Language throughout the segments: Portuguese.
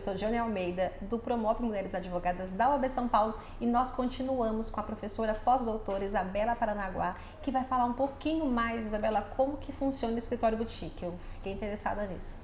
professor Johnny Almeida, do Promove Mulheres Advogadas da OAB São Paulo, e nós continuamos com a professora pós-doutora Isabela Paranaguá, que vai falar um pouquinho mais, Isabela, como que funciona o escritório boutique. Eu fiquei interessada nisso.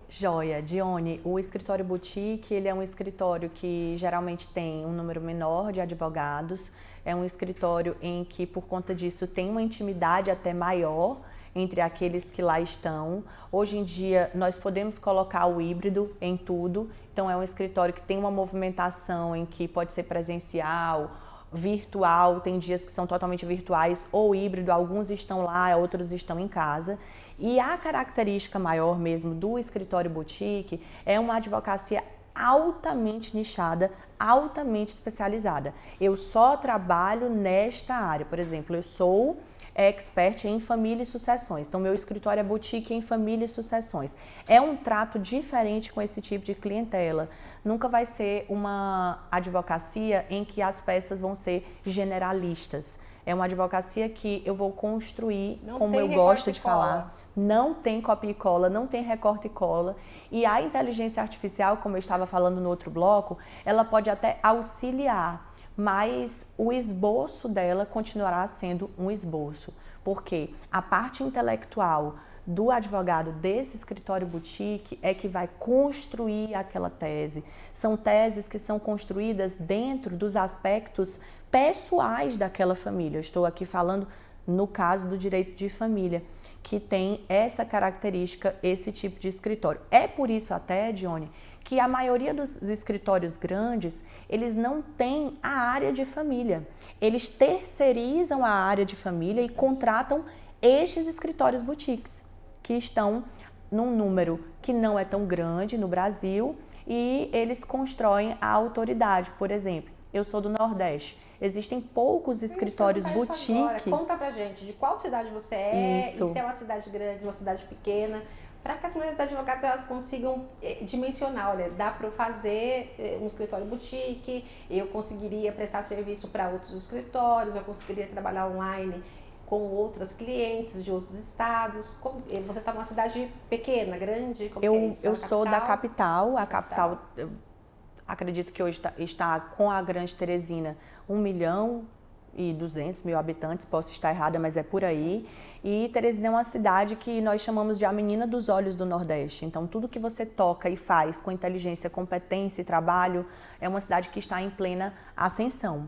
Joia, Dione, o escritório boutique, ele é um escritório que geralmente tem um número menor de advogados, é um escritório em que, por conta disso, tem uma intimidade até maior entre aqueles que lá estão. Hoje em dia, nós podemos colocar o híbrido em tudo, então é um escritório que tem uma movimentação em que pode ser presencial, virtual, tem dias que são totalmente virtuais ou híbrido, alguns estão lá, outros estão em casa. E a característica maior mesmo do escritório boutique é uma advocacia altamente nichada, altamente especializada. Eu só trabalho nesta área, por exemplo, eu sou expert em família e sucessões. Então, meu escritório é boutique em família e sucessões. É um trato diferente com esse tipo de clientela. Nunca vai ser uma advocacia em que as peças vão ser generalistas. É uma advocacia que eu vou construir, como eu gosto de falar. Não tem copia e cola, não tem recorte e cola. E a inteligência artificial, como eu estava falando no outro bloco, ela pode até auxiliar, mas o esboço dela continuará sendo um esboço, porque a parte intelectual do advogado desse escritório boutique é que vai construir aquela tese. São teses que são construídas dentro dos aspectos pessoais daquela família. Eu estou aqui falando no caso do direito de família, que tem essa característica, esse tipo de escritório. É por isso até, Dione, que a maioria dos escritórios grandes, eles não têm a área de família. Eles terceirizam a área de família e contratam estes escritórios boutiques, que estão num número que não é tão grande no Brasil, e eles constroem a autoridade. Por exemplo, eu sou do Nordeste, existem poucos escritórios boutique. Conta pra gente de qual cidade você é, Isso. E se é uma cidade grande, uma cidade pequena, para que as mulheres advogadas elas consigam dimensionar, olha, dá para eu fazer um escritório boutique, eu conseguiria prestar serviço para outros escritórios, eu conseguiria trabalhar online com outras clientes de outros estados. Você está numa cidade pequena, grande? Como é isso? Eu sou da capital, a capital, eu acredito que hoje está com a Grande Teresina 1.200.000 habitantes, posso estar errada, mas é por aí. E Teresina é uma cidade que nós chamamos de a menina dos olhos do Nordeste. Então, tudo que você toca e faz com inteligência, competência e trabalho, é uma cidade que está em plena ascensão.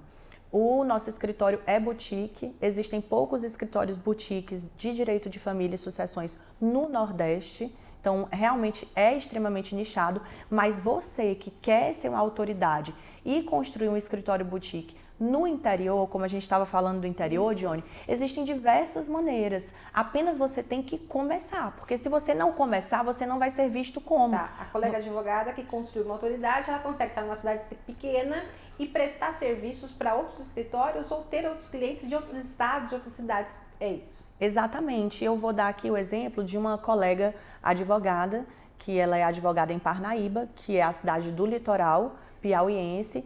O nosso escritório é boutique, existem poucos escritórios boutiques de direito de família e sucessões no Nordeste. Então, realmente é extremamente nichado, mas você que quer ser uma autoridade e construir um escritório boutique no interior, como a gente estava falando do interior, Dione, existem diversas maneiras. Apenas você tem que começar, porque se você não começar, você não vai ser visto como. Tá. A colega advogada que construiu uma autoridade, ela consegue estar numa cidade pequena e prestar serviços para outros escritórios ou ter outros clientes de outros estados, de outras cidades. É isso? Exatamente. Eu vou dar aqui o exemplo de uma colega advogada, que ela é advogada em Parnaíba, que é a cidade do litoral piauiense,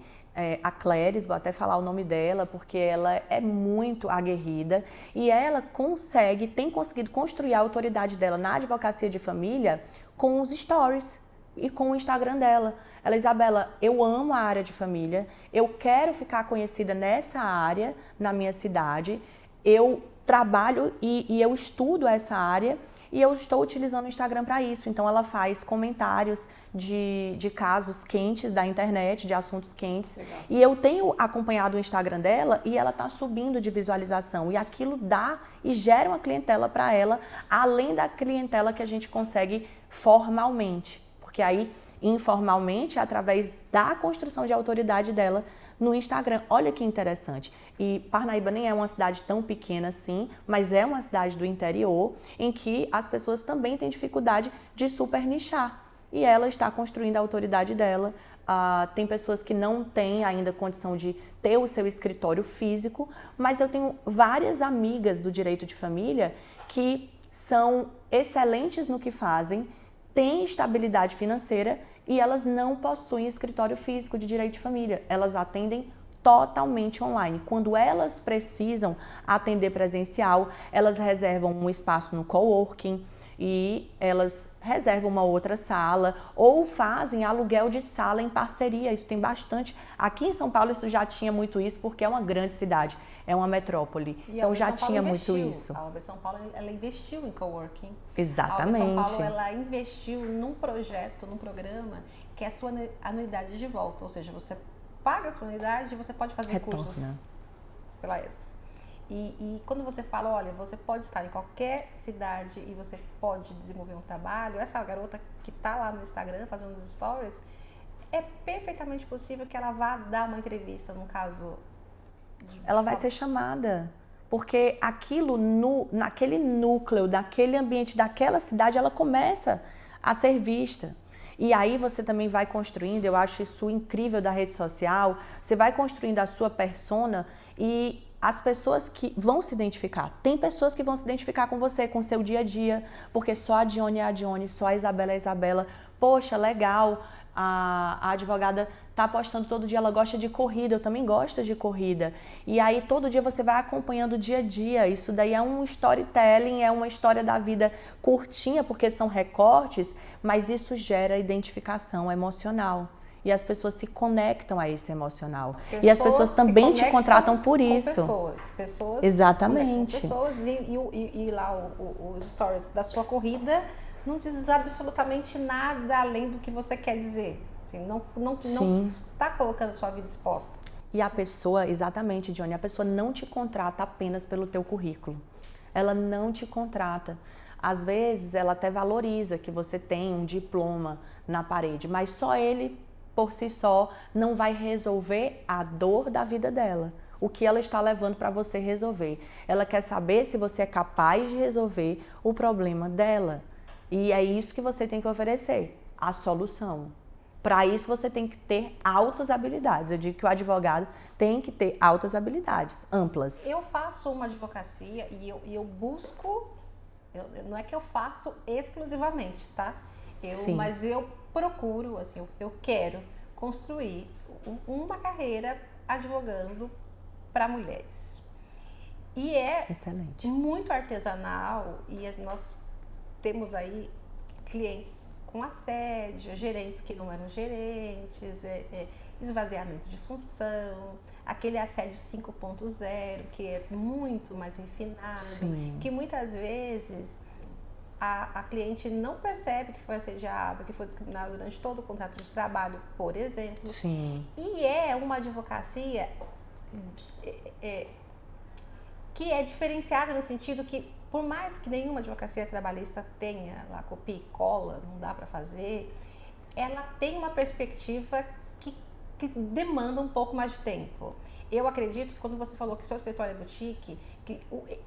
a Cléris, vou até falar o nome dela, porque ela é muito aguerrida e ela tem conseguido construir a autoridade dela na advocacia de família com os stories e com o Instagram dela. Ela, Isabela, eu amo a área de família, eu quero ficar conhecida nessa área na minha cidade, eu trabalho e eu estudo essa área e eu estou utilizando o Instagram para isso. Então, ela faz comentários de casos quentes da internet, de assuntos quentes. Legal. E eu tenho acompanhado o Instagram dela e ela está subindo de visualização. E aquilo dá e gera uma clientela para ela, além da clientela que a gente consegue formalmente. Porque aí, informalmente, através da construção de autoridade dela no Instagram. Olha que interessante. E Parnaíba nem é uma cidade tão pequena assim, mas é uma cidade do interior em que as pessoas também têm dificuldade de super nichar. E ela está construindo a autoridade dela. Tem pessoas que não têm ainda condição de ter o seu escritório físico, mas eu tenho várias amigas do direito de família que são excelentes no que fazem, têm estabilidade financeira e elas não possuem escritório físico de direito de família. Elas atendem totalmente online. Quando elas precisam atender presencial, elas reservam um espaço no coworking e elas reservam uma outra sala ou fazem aluguel de sala em parceria. Isso tem bastante. Aqui em São Paulo isso já tinha muito isso porque é uma grande cidade, é uma metrópole. Então já tinha muito isso. A UB São Paulo ela investiu em coworking. Exatamente. A UB São Paulo ela investiu num projeto, num programa que é a sua anuidade de volta, ou seja, você paga a sua anuidade e você pode fazer cursos pela ESA. E quando você fala, olha, você pode estar em qualquer cidade e você pode desenvolver um trabalho, essa garota que está lá no Instagram fazendo os stories, é perfeitamente possível que ela vá dar uma entrevista, no caso... Ela vai ser chamada, porque aquilo, naquele núcleo, daquele ambiente, daquela cidade, ela começa a ser vista. E aí você também vai construindo, eu acho isso incrível da rede social, você vai construindo a sua persona e as pessoas que vão se identificar. Tem pessoas que vão se identificar com você, com o seu dia a dia, porque só a Dione é a Dione, só a Isabela é a Isabela. Poxa, legal, a advogada tá postando todo dia, ela gosta de corrida, eu também gosto de corrida. E aí todo dia você vai acompanhando o dia a dia. Isso daí é um storytelling, é uma história da vida curtinha, porque são recortes, mas isso gera identificação emocional. E as pessoas se conectam a esse emocional. E as pessoas também te contratam por isso. Pessoas exatamente. Pessoas e lá os stories da sua corrida não diz absolutamente nada além do que você quer dizer. Assim, não está colocando a sua vida exposta. E a pessoa, exatamente, Dione, a pessoa não te contrata apenas pelo teu currículo. Ela não te contrata. Às vezes, ela até valoriza que você tem um diploma na parede, mas só ele, por si só, não vai resolver a dor da vida dela. O que ela está levando para você resolver. Ela quer saber se você é capaz de resolver o problema dela. E é isso que você tem que oferecer, a solução. Para isso você tem que ter altas habilidades. Eu digo que o advogado tem que ter altas habilidades, amplas. Eu faço uma advocacia e eu busco, não é que eu faço exclusivamente, tá? Mas eu procuro, assim, eu quero construir uma carreira advogando para mulheres. E é excelente, muito artesanal e nós temos aí clientes com assédio, gerentes que não eram gerentes, esvaziamento de função, aquele assédio 5.0 que é muito mais refinado, que muitas vezes a cliente não percebe que foi assediada, que foi discriminada durante todo o contrato de trabalho, por exemplo. Sim. E é uma advocacia que é diferenciada no sentido que, por mais que nenhuma advocacia trabalhista tenha lá copia e cola, não dá para fazer, ela tem uma perspectiva que demanda um pouco mais de tempo. Eu acredito que quando você falou que o seu escritório é boutique, que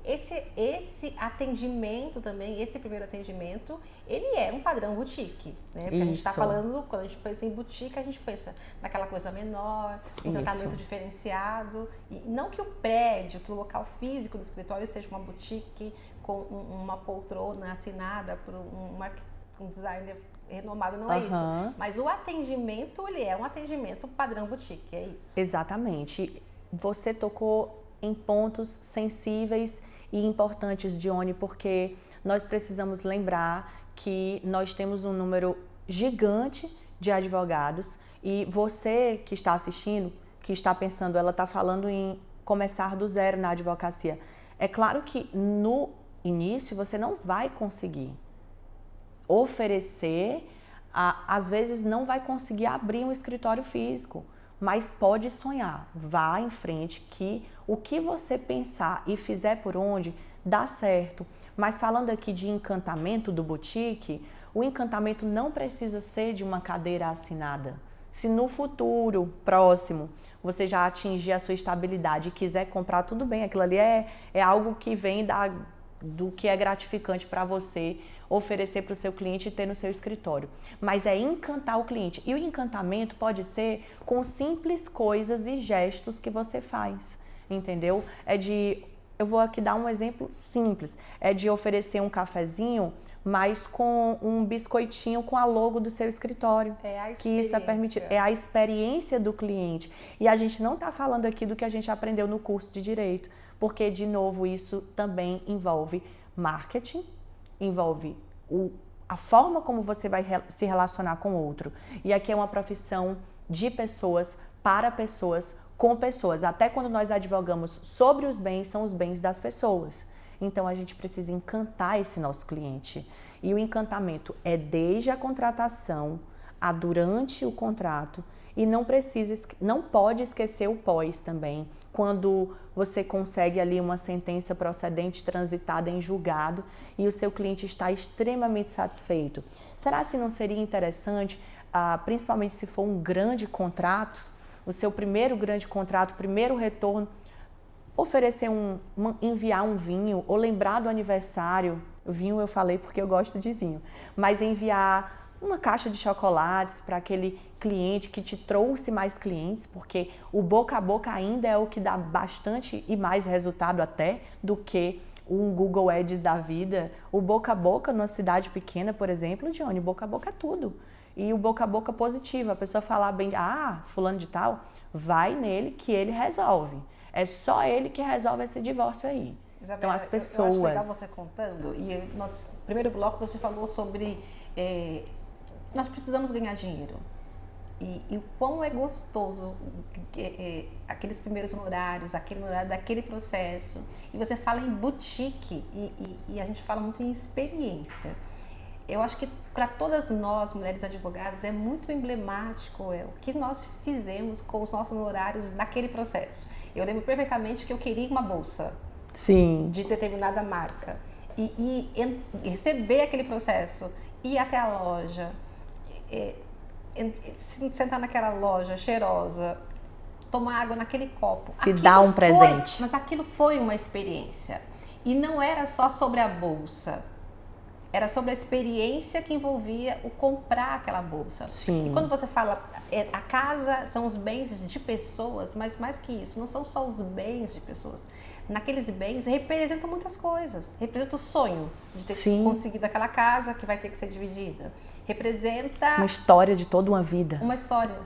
esse atendimento também, esse primeiro atendimento, ele é um padrão boutique, né? Porque a gente está falando, quando a gente pensa em boutique, a gente pensa naquela coisa menor, um tratamento diferenciado. E não que o prédio, que o local físico do escritório seja uma boutique com uma poltrona assinada por um designer renomado, não é isso. Mas o atendimento, ele é um atendimento padrão boutique, é isso? Exatamente. Você tocou em pontos sensíveis e importantes, Dione, porque nós precisamos lembrar que nós temos um número gigante de advogados e você que está assistindo, que está pensando, ela está falando em começar do zero na advocacia. É claro que no início você não vai conseguir oferecer, às vezes não vai conseguir abrir um escritório físico, mas pode sonhar, vá em frente que o que você pensar e fizer por onde dá certo. Mas falando aqui de encantamento do boutique, o encantamento não precisa ser de uma cadeira assinada. Se no futuro próximo você já atingir a sua estabilidade e quiser comprar, tudo bem, aquilo ali é algo que vem do que é gratificante para você oferecer para o seu cliente e ter no seu escritório. Mas é encantar o cliente. E o encantamento pode ser com simples coisas e gestos que você faz, entendeu? É de eu vou aqui dar um exemplo simples, é de oferecer um cafezinho, mas com um biscoitinho com a logo do seu escritório. Que isso é permitido. É a experiência do cliente. E a gente não está falando aqui do que a gente aprendeu no curso de Direito, porque, de novo, isso também envolve marketing, envolve a forma como você vai se relacionar com o outro. E aqui é uma profissão de pessoas, para pessoas, com pessoas. Até quando nós advogamos sobre os bens, são os bens das pessoas. Então, a gente precisa encantar esse nosso cliente. E o encantamento é desde a contratação, a durante o contrato, e não pode esquecer o pós também, quando você consegue ali uma sentença procedente transitada em julgado e o seu cliente está extremamente satisfeito. Será que não seria interessante, principalmente se for um grande contrato, o seu primeiro grande contrato, primeiro retorno, oferecer enviar um vinho ou lembrar do aniversário, vinho eu falei porque eu gosto de vinho, mas enviar uma caixa de chocolates para aquele cliente que te trouxe mais clientes, porque o boca a boca ainda é o que dá bastante e mais resultado até do que um Google Ads da vida. O boca a boca numa cidade pequena, por exemplo, Johnny, boca a boca é tudo. E o boca a boca positivo, a pessoa falar bem, fulano de tal, vai nele que ele resolve. É só ele que resolve esse divórcio aí. Isabela, então as pessoas... Eu acho legal você contando, e no nosso primeiro bloco você falou sobre nós precisamos ganhar dinheiro. E o quão é gostoso aqueles primeiros honorários, aquele horário daquele processo. E você fala em boutique e a gente fala muito em experiência. Eu acho que para todas nós, mulheres advogadas, é muito emblemático o que nós fizemos com os nossos honorários naquele processo. Eu lembro perfeitamente que eu queria uma bolsa. Sim. De determinada marca. E receber aquele processo, ir até a loja, sentar naquela loja cheirosa, tomar água naquele copo. Se dá um presente. Mas aquilo foi uma experiência. E não era só sobre a bolsa. Era sobre a experiência que envolvia o comprar aquela bolsa. Sim. E quando você fala, a casa são os bens de pessoas, mas mais que isso, não são só os bens de pessoas. Naqueles bens representam muitas coisas. Representa o sonho de ter conseguido aquela casa que vai ter que ser dividida. Representa... uma história de toda uma vida. Uma história.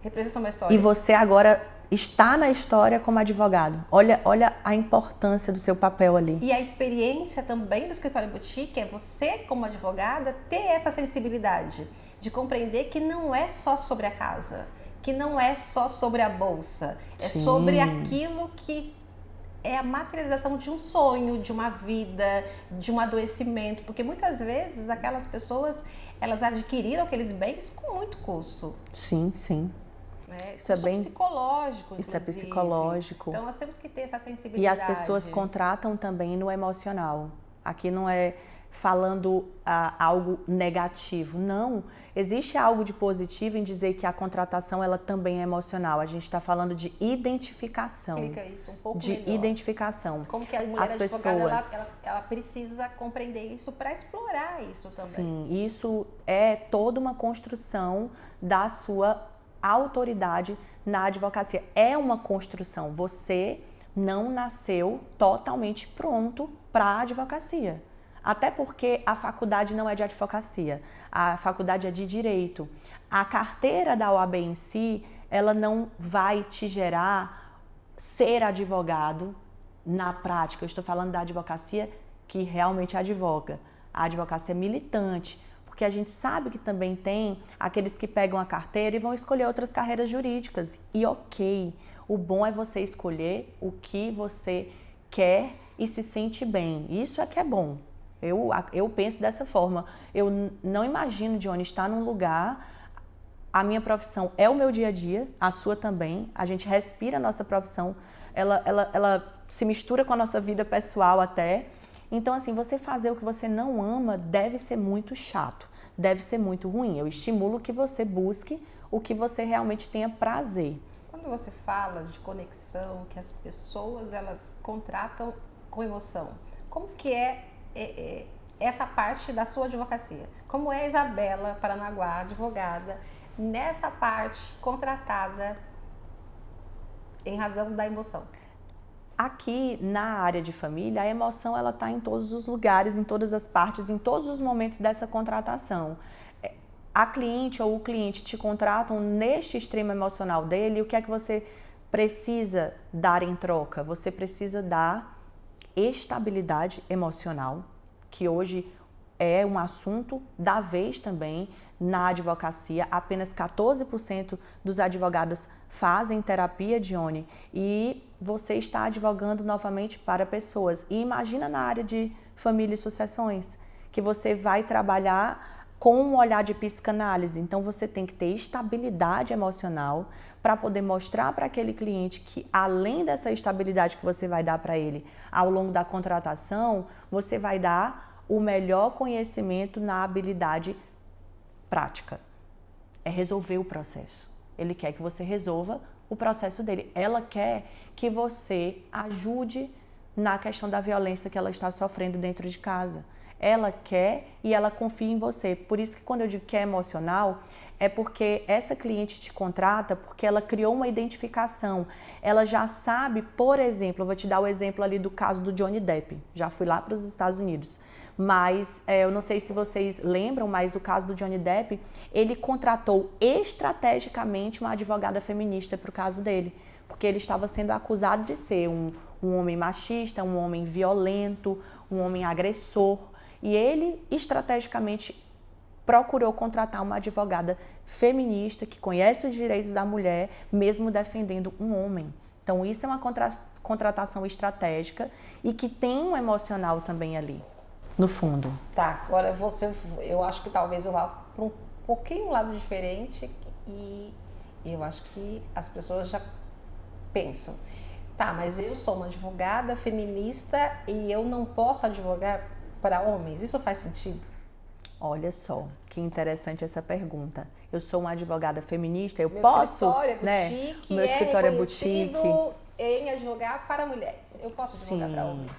Representa uma história. E você agora está na história como advogado. Olha a importância do seu papel ali. E a experiência também do escritório boutique é você, como advogada, ter essa sensibilidade de compreender que não é só sobre a casa, que não é só sobre a bolsa, é sobre aquilo que é a materialização de um sonho, de uma vida, de um adoecimento, porque muitas vezes aquelas pessoas, elas adquiriram aqueles bens com muito custo. Sim. Isso é bem psicológico. Isso é psicológico. Então nós temos que ter essa sensibilidade. E as pessoas contratam também no emocional. Aqui não é falando algo negativo, não. Existe algo de positivo em dizer que a contratação ela também é emocional. A gente está falando de identificação. Explica isso um pouco melhor. Identificação. Como que a mulher advogada ela precisa compreender isso para explorar isso também. Sim, isso é toda uma construção da sua autoridade na advocacia. É uma construção. Você não nasceu totalmente pronto para a advocacia. Até porque a faculdade não é de advocacia, a faculdade é de direito. A carteira da OAB em si, ela não vai te gerar ser advogado na prática. Eu estou falando da advocacia que realmente advoga. A advocacia militante, porque a gente sabe que também tem aqueles que pegam a carteira e vão escolher outras carreiras jurídicas. E ok, o bom é você escolher o que você quer e se sente bem. Isso é que é bom. Eu penso dessa forma. Eu não imagino, Johnny, estar num lugar... A minha profissão é o meu dia a dia, a sua também. A gente respira a nossa profissão. Ela se mistura com a nossa vida pessoal até. Então, assim, você fazer o que você não ama deve ser muito chato. Deve ser muito ruim. Eu estimulo que você busque o que você realmente tenha prazer. Quando você fala de conexão, que as pessoas, elas contratam com emoção, como que é essa parte da sua advocacia? Como é a Isabela Paranaguá, advogada, nessa parte contratada em razão da emoção? Aqui na área de família, a emoção ela está em todos os lugares, em todas as partes, em todos os momentos dessa contratação. A cliente ou o cliente te contratam neste extremo emocional dele, o que é que você precisa dar em troca? Você precisa dar estabilidade emocional, que hoje é um assunto da vez também na advocacia. Apenas 14% dos advogados fazem terapia, Dione, e você está advogando novamente para pessoas. E imagina na área de família e sucessões, que você vai trabalhar com um olhar de psicanálise. Então você tem que ter estabilidade emocional para poder mostrar para aquele cliente que, além dessa estabilidade que você vai dar para ele ao longo da contratação, você vai dar o melhor conhecimento na habilidade prática. É resolver o processo. Ele quer que você resolva o processo dele. Ela quer que você ajude na questão da violência que ela está sofrendo dentro de casa. Ela quer e ela confia em você. Por isso que quando eu digo que é emocional, é porque essa cliente te contrata porque ela criou uma identificação. Ela já sabe, por exemplo, eu vou te dar o exemplo ali do caso do Johnny Depp. Já fui lá para os Estados Unidos. Mas eu não sei se vocês lembram, mas o caso do Johnny Depp, ele contratou estrategicamente uma advogada feminista para o caso dele. Porque ele estava sendo acusado de ser um homem machista, um homem violento, um homem agressor. E ele estrategicamente procurou contratar uma advogada feminista que conhece os direitos da mulher, mesmo defendendo um homem. Então isso é uma contratação estratégica e que tem um emocional também ali, no fundo. Tá, agora eu acho que talvez eu vá para um pouquinho um lado diferente e eu acho que as pessoas já pensam, tá, mas eu sou uma advogada feminista e eu não posso advogar para homens, isso faz sentido? Olha só, que interessante essa pergunta. Eu sou uma advogada feminista, eu Meu posso, escritório né? boutique Meu escritório é boutique em advogar para mulheres. Eu posso advogar para homens?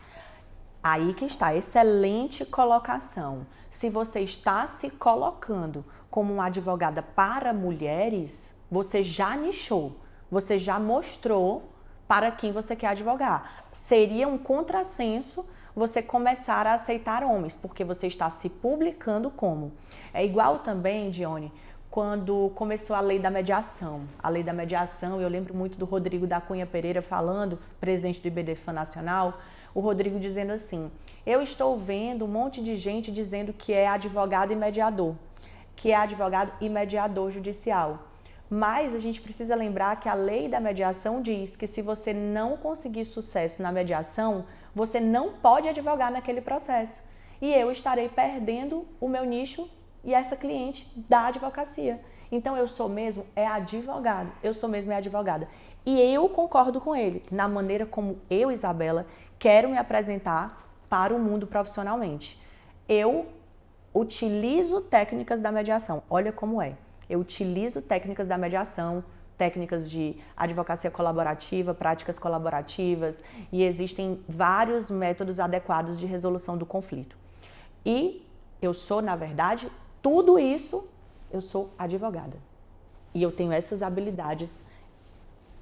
Aí que está, excelente colocação. Se você está se colocando como uma advogada para mulheres, você já nichou, você já mostrou para quem você quer advogar. Seria um contrassenso você começar a aceitar homens, porque você está se publicando como. É igual também, Dione, quando começou a lei da mediação. A lei da mediação, eu lembro muito do Rodrigo da Cunha Pereira falando, presidente do IBDFAN Nacional, o Rodrigo dizendo assim, eu estou vendo um monte de gente dizendo que é advogado e mediador, que é advogado e mediador judicial. Mas a gente precisa lembrar que a lei da mediação diz que se você não conseguir sucesso na mediação, você não pode advogar naquele processo. E eu estarei perdendo o meu nicho e essa cliente da advocacia. Então eu sou mesmo advogado, eu sou mesmo advogada. E eu concordo com ele na maneira como eu, Isabela, quero me apresentar para o mundo profissionalmente. Eu utilizo técnicas da mediação. Olha como é. Eu utilizo técnicas da mediação, técnicas de advocacia colaborativa, práticas colaborativas, e existem vários métodos adequados de resolução do conflito. E eu sou, na verdade, tudo isso, eu sou advogada. E eu tenho essas habilidades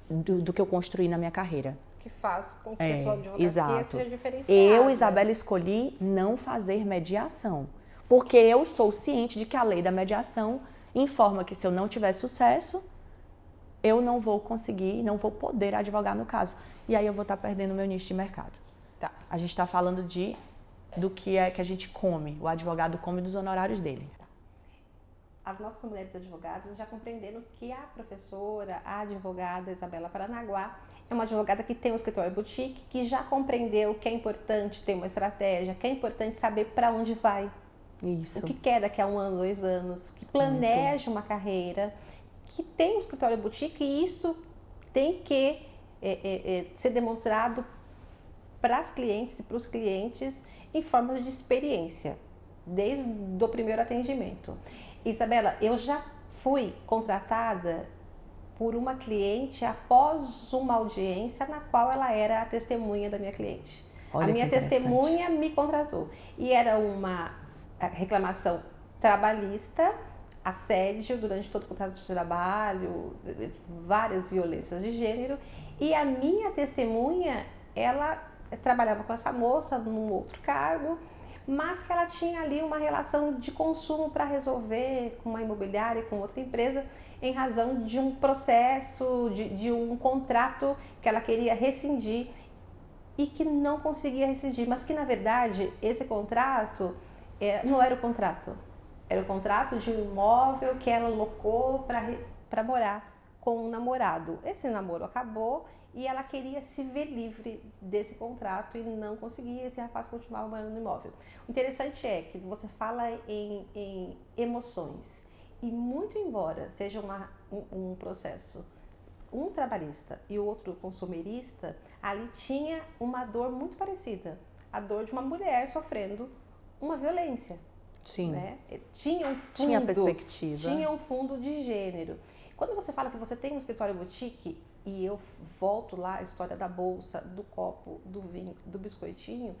do que eu construí na minha carreira. Que faz com que a sua advocacia seja diferenciada. Eu, Isabela, escolhi não fazer mediação, porque eu sou ciente de que a lei da mediação informa que se eu não tiver sucesso, eu não vou conseguir, não vou poder advogar no caso. E aí eu vou estar perdendo o meu nicho de mercado. Tá. A gente está falando do que é que a gente come, o advogado come dos honorários dele. As nossas mulheres advogadas já compreenderam que a professora, a advogada Isabela Paranaguá, é uma advogada que tem um escritório boutique, que já compreendeu que é importante ter uma estratégia, que é importante saber para onde vai. Isso. O que quer daqui a 1 ano, 2 anos, que planeja uma carreira, que tem um escritório boutique, e isso tem que ser demonstrado para as clientes e para os clientes em forma de experiência, desde o primeiro atendimento. Isabela, eu já fui contratada por uma cliente após uma audiência na qual ela era a testemunha da minha cliente. Olha, a minha testemunha me contratou e era uma reclamação trabalhista, assédio durante todo o contrato de trabalho, várias violências de gênero, e a minha testemunha ela trabalhava com essa moça num outro cargo, mas que ela tinha ali uma relação de consumo para resolver com uma imobiliária e com outra empresa, em razão de um processo, de um contrato que ela queria rescindir e que não conseguia rescindir, mas que na verdade esse contrato não era o contrato, era o contrato de um imóvel que ela locou para morar com um namorado. Esse namoro acabou e ela queria se ver livre desse contrato e não conseguia, esse rapaz continuava morando no imóvel. O interessante é que você fala em emoções e muito embora seja um processo, um trabalhista e o outro consumerista, ali tinha uma dor muito parecida, a dor de uma mulher sofrendo uma violência. Sim. Né? Tinha um fundo, tinha perspectiva. Tinha um fundo de gênero. Quando você fala que você tem um escritório boutique, e eu volto lá a história da bolsa, do copo, do vinho, do biscoitinho,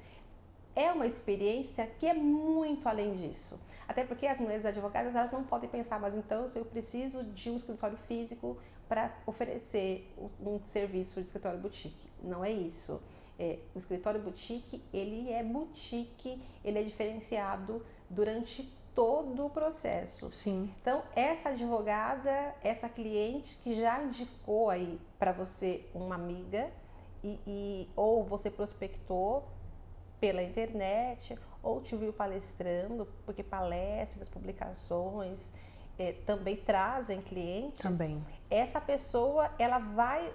é uma experiência que é muito além disso. Até porque as mulheres advogadas, elas não podem pensar, mas então eu preciso de um escritório físico para oferecer um serviço de escritório boutique. Não é isso. O escritório boutique, ele é boutique, ele é diferenciado durante todo o processo. Sim. Então, essa advogada, essa cliente que já indicou aí para você uma amiga ou você prospectou pela internet ou te viu palestrando, porque palestras, publicações também trazem clientes. Também. Essa pessoa,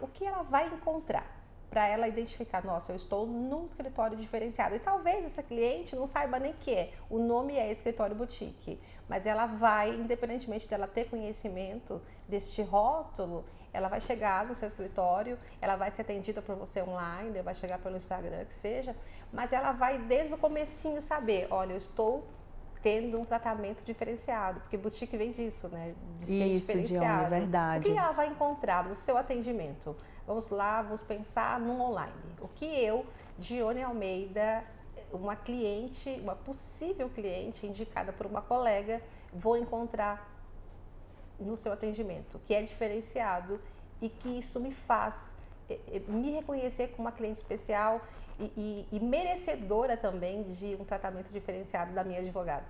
o que ela vai encontrar? Para ela identificar, nossa, eu estou num escritório diferenciado. E talvez essa cliente não saiba nem o que é. O nome é escritório boutique. Mas ela vai, independentemente dela ter conhecimento deste rótulo, ela vai chegar no seu escritório, ela vai ser atendida por você online, vai chegar pelo Instagram, que seja. Mas ela vai desde o comecinho saber, olha, eu estou tendo um tratamento diferenciado. Porque boutique vem disso, né? De ser isso, Dione, verdade. O que ela vai encontrar no seu atendimento? Vamos lá, vamos pensar num online. O que eu, Dione Almeida, uma cliente, uma possível cliente indicada por uma colega, vou encontrar no seu atendimento, que é diferenciado e que isso me faz me reconhecer como uma cliente especial e merecedora também de um tratamento diferenciado da minha advogada.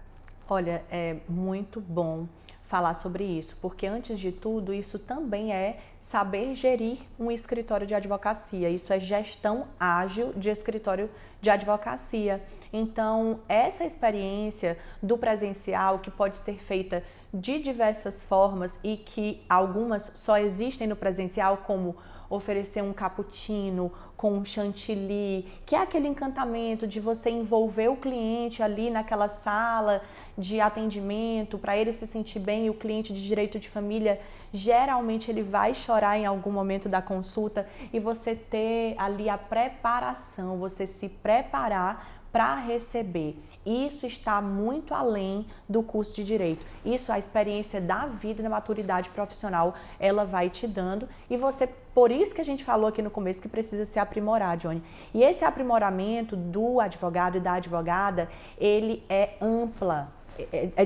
Olha, é muito bom falar sobre isso, porque antes de tudo, isso também é saber gerir um escritório de advocacia. Isso é gestão ágil de escritório de advocacia. Então, essa experiência do presencial, que pode ser feita de diversas formas e que algumas só existem no presencial, como oferecer um cappuccino com um chantilly, que é aquele encantamento de você envolver o cliente ali naquela sala de atendimento para ele se sentir bem. E o cliente de direito de família, geralmente ele vai chorar em algum momento da consulta, e você ter ali a preparação, você se preparar para receber. Isso está muito além do curso de direito. Isso, a experiência da vida e da maturidade profissional, ela vai te dando, e você, por isso que a gente falou aqui no começo que precisa se aprimorar, Dione. E esse aprimoramento do advogado e da advogada, ele é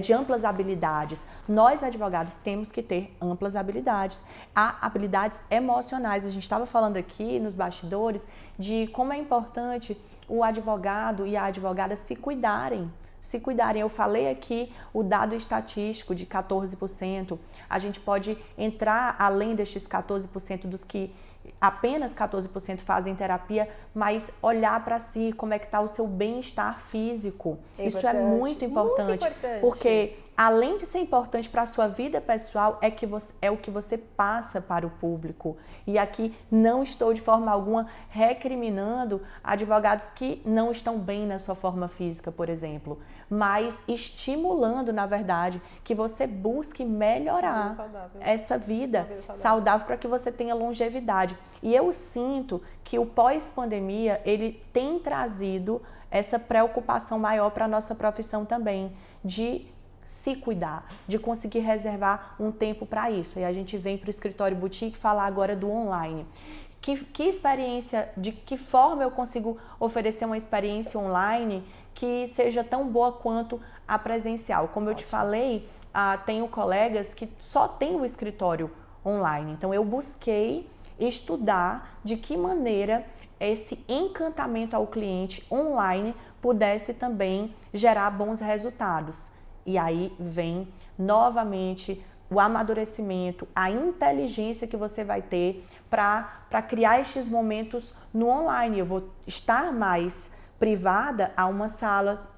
de amplas habilidades. Nós, advogados, temos que ter amplas habilidades. Há habilidades emocionais. A gente estava falando aqui nos bastidores de como é importante o advogado e a advogada se cuidarem. Eu falei aqui o dado estatístico de 14%. A gente pode entrar além destes 14% dos que apenas 14% fazem terapia, mas olhar para si, como é que está o seu bem-estar físico. Isso é muito importante, porque além de ser importante para a sua vida pessoal, é o que você passa para o público. E aqui não estou de forma alguma recriminando advogados que não estão bem na sua forma física, por exemplo, mas estimulando, na verdade, que você busque melhorar essa vida saudável para que você tenha longevidade. E eu sinto que o pós-pandemia, ele tem trazido essa preocupação maior para a nossa profissão também, de se cuidar, de conseguir reservar um tempo para isso. E a gente vem para o escritório boutique falar agora do online. Que experiência, de que forma eu consigo oferecer uma experiência online que seja tão boa quanto a presencial? Como eu te falei, tenho colegas que só têm o escritório online. Então, eu busquei estudar de que maneira esse encantamento ao cliente online pudesse também gerar bons resultados. E aí vem novamente o amadurecimento, a inteligência que você vai ter para criar estes momentos no online. Eu vou estar mais privada a uma sala,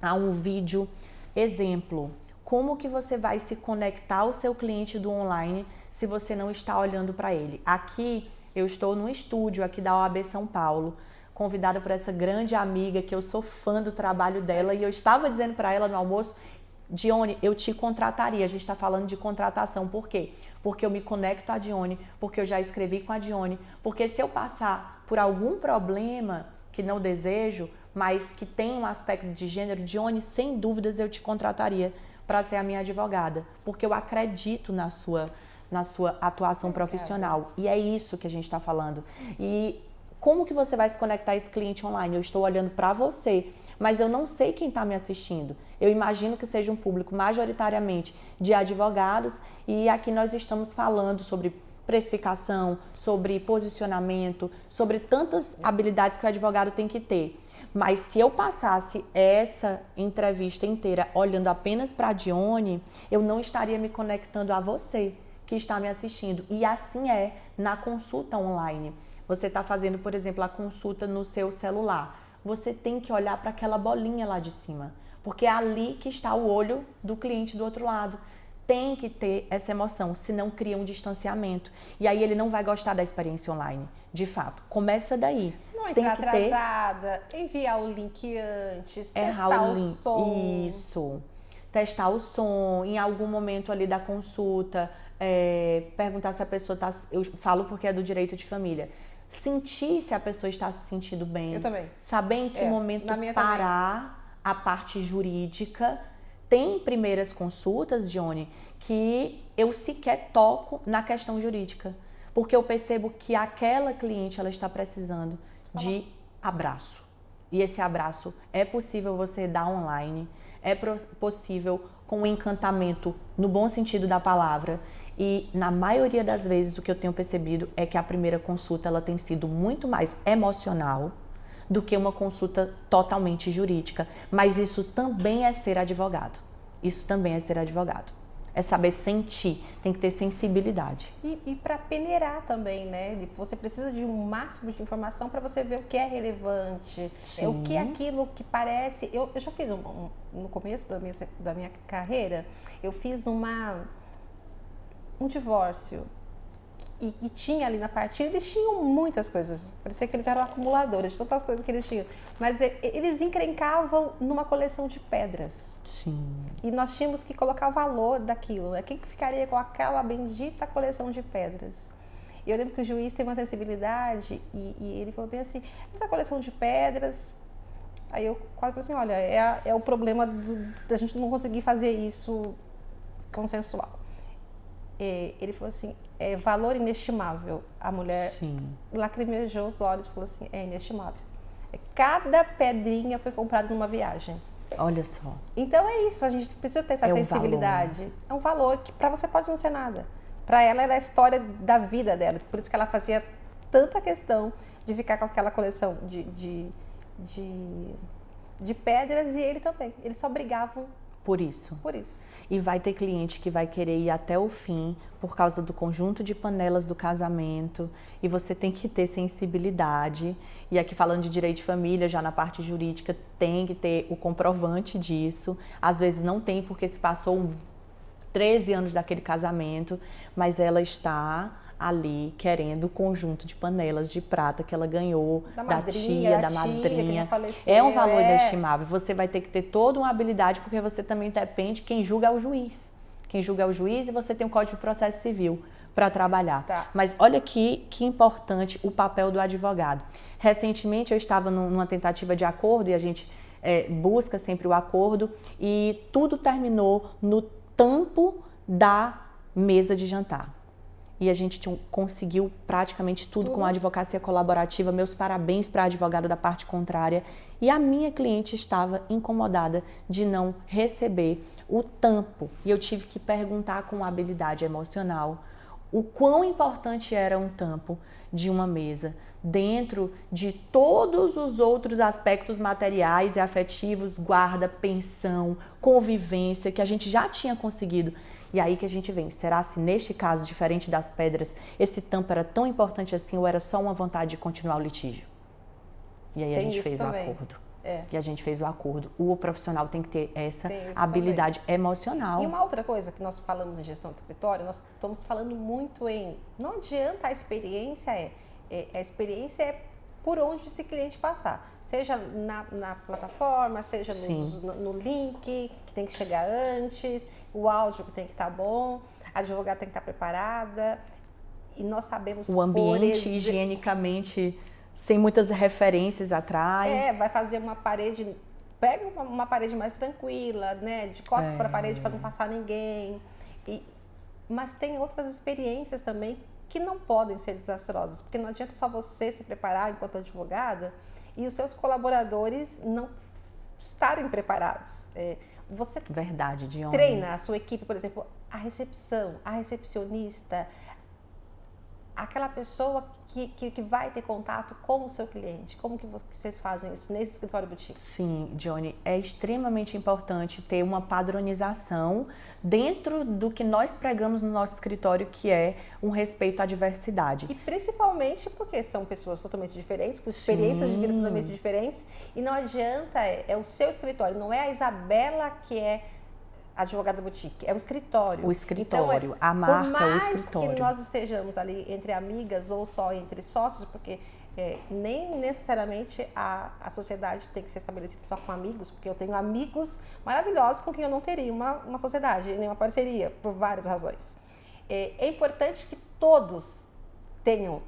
a um vídeo. Exemplo, como que você vai se conectar ao seu cliente do online se você não está olhando para ele? Aqui eu estou no estúdio aqui da OAB São Paulo, convidada por essa grande amiga que eu sou fã do trabalho dela, e eu estava dizendo para ela no almoço: Dione, eu te contrataria. A gente está falando de contratação. Por quê? Porque eu me conecto a Dione, porque eu já escrevi com a Dione, porque se eu passar por algum problema que não desejo, mas que tem um aspecto de gênero, Dione, sem dúvidas eu te contrataria para ser a minha advogada, porque eu acredito na sua atuação profissional. E é isso que a gente está falando. E como que você vai se conectar a esse cliente online? Eu estou olhando para você, mas eu não sei quem está me assistindo. Eu imagino que seja um público majoritariamente de advogados, e aqui nós estamos falando sobre precificação, sobre posicionamento, sobre tantas habilidades que o advogado tem que ter. Mas se eu passasse essa entrevista inteira olhando apenas para a Dione, eu não estaria me conectando a você que está me assistindo. E assim é na consulta online. Você está fazendo, por exemplo, a consulta no seu celular. Você tem que olhar para aquela bolinha lá de cima, porque é ali que está o olho do cliente do outro lado. Tem que ter essa emoção, senão cria um distanciamento. E aí ele não vai gostar da experiência online, de fato. Começa daí. Não entrar atrasada, enviar o link antes, testar o som. Isso. Testar o som, em algum momento ali da consulta, perguntar se a pessoa está... Eu falo porque é do direito de família. Sentir se a pessoa está se sentindo bem. Eu também. Saber em que momento parar a parte jurídica. Tem primeiras consultas, Dione, que eu sequer toco na questão jurídica, porque eu percebo que aquela cliente ela está precisando de abraço. E esse abraço é possível você dar online, é possível com um encantamento no bom sentido da palavra. E na maioria das vezes o que eu tenho percebido é que a primeira consulta ela tem sido muito mais emocional do que uma consulta totalmente jurídica. Mas isso também é ser advogado. Isso também é ser advogado. É saber sentir, tem que ter sensibilidade. E para peneirar também, né? Você precisa de um máximo de informação para você ver o que é relevante, o que é aquilo que parece... Eu já fiz, no começo da minha carreira, eu fiz um divórcio. E tinha ali na partilha, eles tinham muitas coisas. Parecia que eles eram acumuladores de tantas coisas que eles tinham. Mas eles encrencavam numa coleção de pedras. Sim. E nós tínhamos que colocar o valor daquilo, né? Quem que ficaria com aquela bendita coleção de pedras? E eu lembro que o juiz tem uma sensibilidade e ele falou bem assim, essa coleção de pedras... Aí eu quase falei assim, olha, é o problema da gente não conseguir fazer isso consensual. Ele falou assim, é valor inestimável. A mulher lacrimejou os olhos e falou assim, é inestimável. Cada pedrinha foi comprada numa viagem. Olha só. Então é isso, a gente precisa ter essa sensibilidade. É um valor que para você pode não ser nada. Para ela era a história da vida dela. Por isso que ela fazia tanta questão de ficar com aquela coleção de pedras, e ele também. Eles só brigavam por isso. Por isso. E vai ter cliente que vai querer ir até o fim por causa do conjunto de panelas do casamento, e você tem que ter sensibilidade. E aqui falando de direito de família, já na parte jurídica, tem que ter o comprovante disso. Às vezes não tem porque se passou 13 anos daquele casamento, mas ela está ali querendo o conjunto de panelas de prata que ela ganhou da tia, da madrinha. É um valor inestimável. Você vai ter que ter toda uma habilidade, porque você também depende, quem julga é o juiz. Quem julga é o juiz, e você tem um Código de Processo Civil para trabalhar. Tá. Mas olha aqui que importante o papel do advogado. Recentemente eu estava numa tentativa de acordo, e a gente busca sempre o acordo, e tudo terminou no tampo da mesa de jantar. E a gente conseguiu praticamente tudo com a advocacia colaborativa. Meus parabéns para a advogada da parte contrária. E a minha cliente estava incomodada de não receber o tampo. E eu tive que perguntar com habilidade emocional o quão importante era um tampo de uma mesa dentro de todos os outros aspectos materiais e afetivos, guarda, pensão, convivência, que a gente já tinha conseguido. E aí que a gente vem, será se neste caso, diferente das pedras, esse tampo era tão importante assim ou era só uma vontade de continuar o litígio? E aí a gente fez o acordo. E a gente fez o acordo. O profissional tem que ter essa habilidade emocional. E uma outra coisa que nós falamos em gestão de escritório, nós estamos falando muito em, não adianta a experiência, a experiência é por onde esse cliente passar. Seja na plataforma, seja no link, que tem que chegar antes, o áudio que tem que estar bom, a advogada tem que estar preparada. E nós sabemos... O ambiente higienicamente... sem muitas referências atrás. Vai fazer uma parede, pega uma parede mais tranquila, né? De costas para a parede para não passar ninguém. Mas tem outras experiências também que não podem ser desastrosas, porque não adianta só você se preparar enquanto advogada e os seus colaboradores não estarem preparados. Você Verdade, Dione. Treina a sua equipe, por exemplo, a recepção, a recepcionista, aquela pessoa que vai ter contato com o seu cliente. Como que vocês fazem isso nesse escritório boutique? Sim, Dione, é extremamente importante ter uma padronização dentro do que nós pregamos no nosso escritório, que é um respeito à diversidade. E principalmente porque são pessoas totalmente diferentes, com experiências de vida totalmente diferentes, e não adianta, é o seu escritório, não é a Isabela que é advogada boutique, é o escritório. O escritório, então, a marca, o escritório. Por mais que nós estejamos ali entre amigas ou só entre sócios, porque nem necessariamente a sociedade tem que ser estabelecida só com amigos, porque eu tenho amigos maravilhosos com quem eu não teria uma sociedade, nem uma parceria, por várias razões. É importante que todos tenham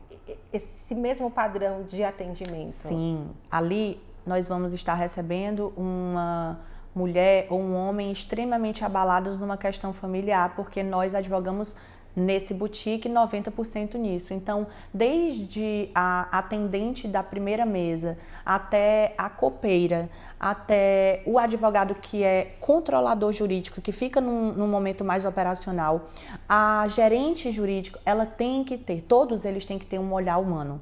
esse mesmo padrão de atendimento. Sim, ali nós vamos estar recebendo uma mulher ou um homem extremamente abalados numa questão familiar, porque nós advogamos nesse boutique 90% nisso. Então, desde a atendente da primeira mesa, até a copeira, até o advogado que é controlador jurídico, que fica num momento mais operacional, a gerente jurídico, ela tem que ter, todos eles têm que ter um olhar humano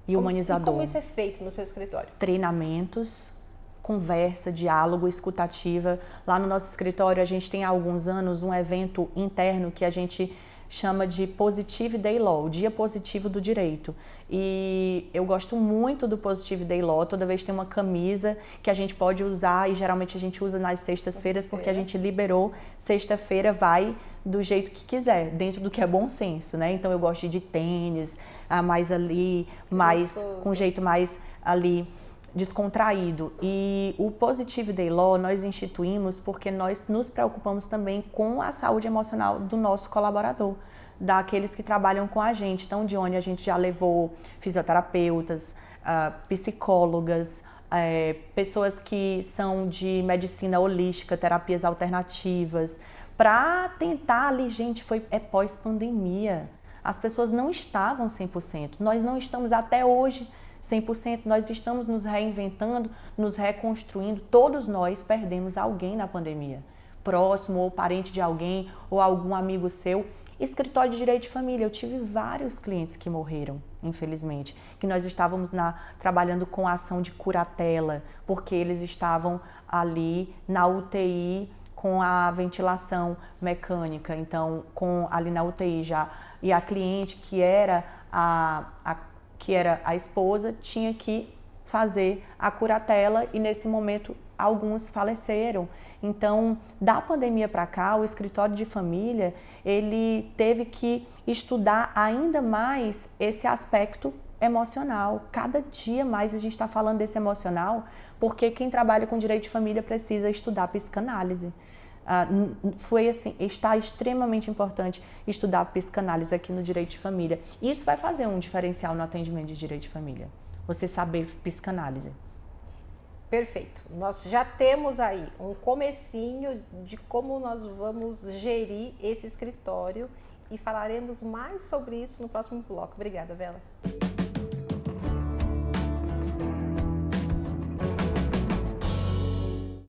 e humanizador. E como isso é feito no seu escritório? Treinamentos, conversa, diálogo, escutativa. Lá no nosso escritório, a gente tem há alguns anos um evento interno que a gente chama de Positive Day Law, o Dia Positivo do Direito. E eu gosto muito do Positive Day Law, toda vez tem uma camisa que a gente pode usar e geralmente a gente usa nas sextas-feiras porque a gente liberou, sexta-feira vai do jeito que quiser, dentro do que é bom senso, né? Então eu gosto de tênis, mais ali, com um jeito mais ali descontraído. E o Positive Day Law nós instituímos porque nós nos preocupamos também com a saúde emocional do nosso colaborador, daqueles que trabalham com a gente. Então, Dione, a gente já levou fisioterapeutas, psicólogas, pessoas que são de medicina holística, terapias alternativas, para tentar ali, gente, pós-pandemia. As pessoas não estavam 100%, nós não estamos até hoje 100%, nós estamos nos reinventando, nos reconstruindo. Todos nós perdemos alguém na pandemia, próximo ou parente de alguém ou algum amigo seu. Escritório de direito de família, eu tive vários clientes que morreram, infelizmente, que nós estávamos trabalhando com a ação de curatela, porque eles estavam ali na UTI com a ventilação mecânica, então ali na UTI já, e a cliente que era a esposa, tinha que fazer a curatela e nesse momento alguns faleceram. Então, da pandemia para cá, o escritório de família, ele teve que estudar ainda mais esse aspecto emocional. Cada dia mais a gente está falando desse emocional, porque quem trabalha com direito de família precisa estudar psicanálise. Está extremamente importante estudar psicanálise aqui no direito de família. Isso vai fazer um diferencial no atendimento de direito de família, você saber psicanálise. Perfeito. Nós já temos aí um comecinho de como nós vamos gerir esse escritório e falaremos mais sobre isso no próximo bloco. Obrigada, Bela.